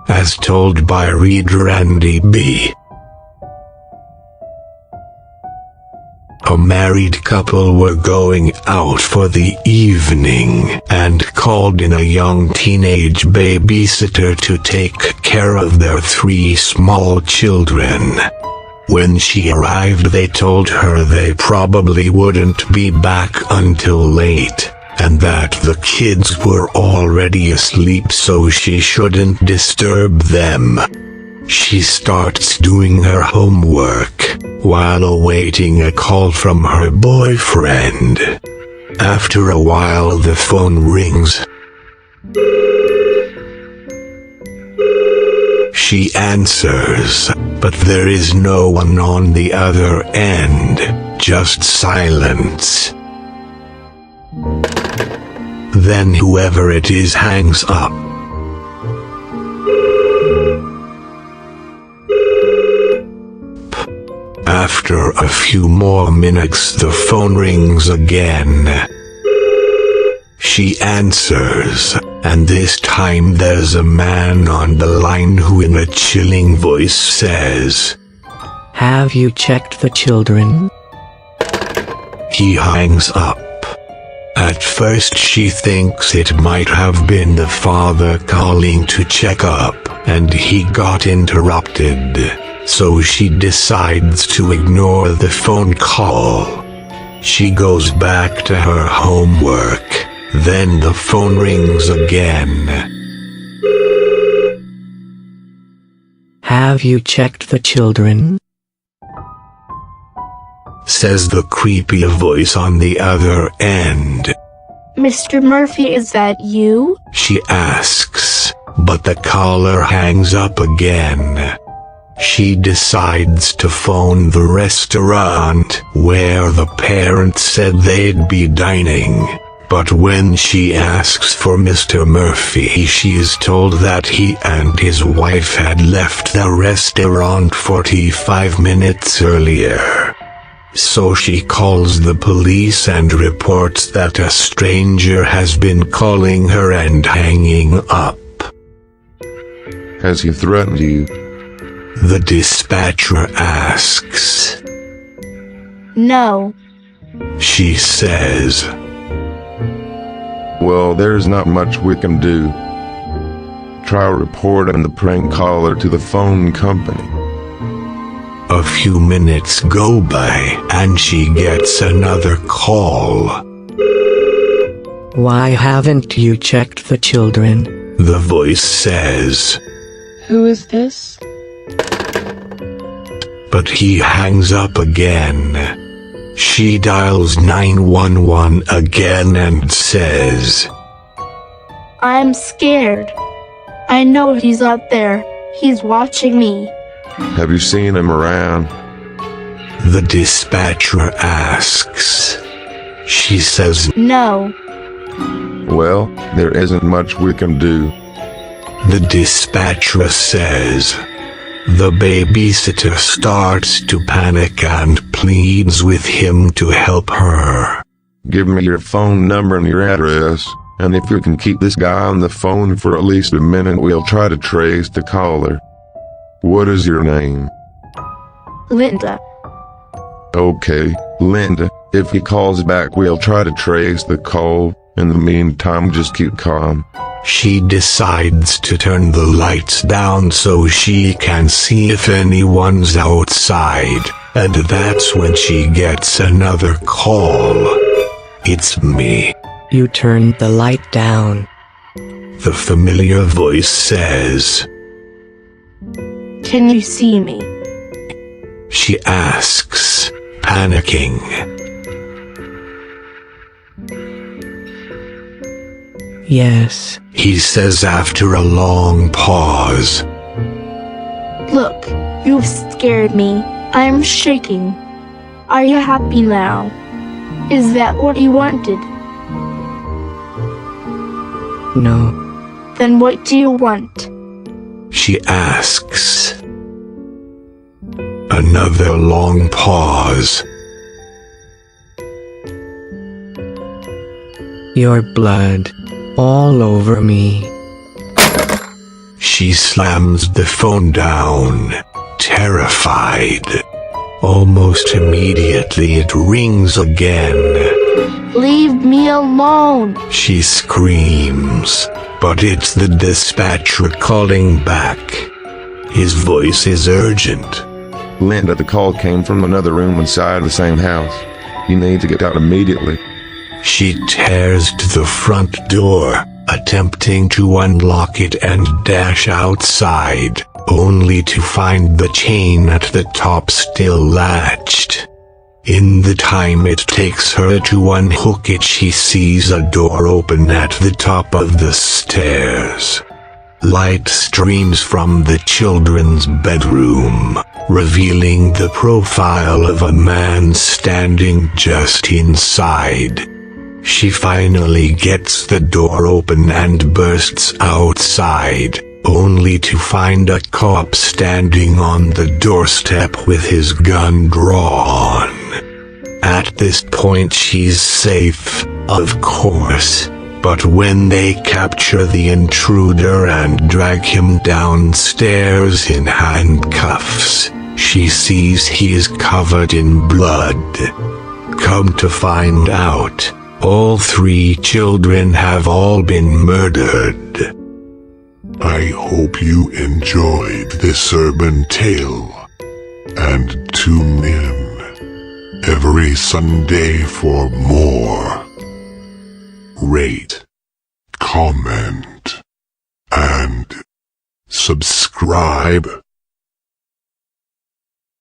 As told by reader Andy B. A married couple were going out for the evening and called in a young teenage babysitter to take care of their 3 small children. When she arrived, they told her they probably wouldn't be back until late, and that the kids were already asleep, so she shouldn't disturb them. She starts doing her homework while awaiting a call from her boyfriend. After a while, the phone rings. She answers, but there is no one on the other end, just silence. Then whoever it is hangs up. After a few more minutes, the phone rings again. She answers, and this time there's a man on the line who in a chilling voice says, "Have you checked the children?" He hangs up. At first she thinks it might have been the father calling to check up, and he got interrupted. So she decides to ignore the phone call. She goes back to her homework. Then the phone rings again. "Have you checked the children?" says the creepy voice on the other end. "Mr. Murphy, is that you?" she asks, but the caller hangs up again. She decides to phone the restaurant where the parents said they'd be dining. But when she asks for Mr. Murphy, she is told that he and his wife had left the restaurant 45 minutes earlier. So she calls the police and reports that a stranger has been calling her and hanging up. "Has he threatened you?" the dispatcher asks. "No." She says. "Well, there's not much we can do. Try reporting the prank caller to the phone company." A few minutes go by and she gets another call. "Why haven't you checked the children?" the voice says. "Who is this?" But he hangs up again. She dials 911 again and says, "I'm scared. I know he's out there. He's watching me." "Have you seen him around?" the dispatcher asks. She says, "No." "Well, there isn't much we can do." the dispatcher says. The babysitter starts to panic and pleads with him to help her. "Give me your phone number and your address, and if you can keep this guy on the phone for at least a minute, we'll try to trace the caller. What is your name?" "Linda." "Okay, Linda, if he calls back, we'll try to trace the call. In the meantime, just keep calm." She decides to turn the lights down so she can see if anyone's outside, and that's when she gets another call. "It's me," "You turned the light down." the familiar voice says. "Can you see me?" She asks, panicking. "Yes," he says after a long pause. "Look, you've scared me. I'm shaking. Are you happy now? Is that what you wanted?" "No." "Then what do you want?" she asks. Another long pause. "Your blood all over me." She slams the phone down, terrified. Almost immediately it rings again. Leave me alone. She screams, but it's the dispatcher calling back. His voice is urgent. Linda, the call came from another room inside the same house. You need to get out immediately. She tears to the front door, attempting to unlock it and dash outside, only to find the chain at the top still latched. In the time it takes her to unhook it, she sees a door open at the top of the stairs. Light streams from the children's bedroom, revealing the profile of a man standing just inside. She finally gets the door open and bursts outside, only to find a cop standing on the doorstep with his gun drawn. At this point she's safe, of course, but when they capture the intruder and drag him downstairs in handcuffs, she sees he is covered in blood. Come to find out, all 3 children have all been murdered. I hope you enjoyed this urban tale, and tune in every Sunday for more. Rate, comment, and subscribe.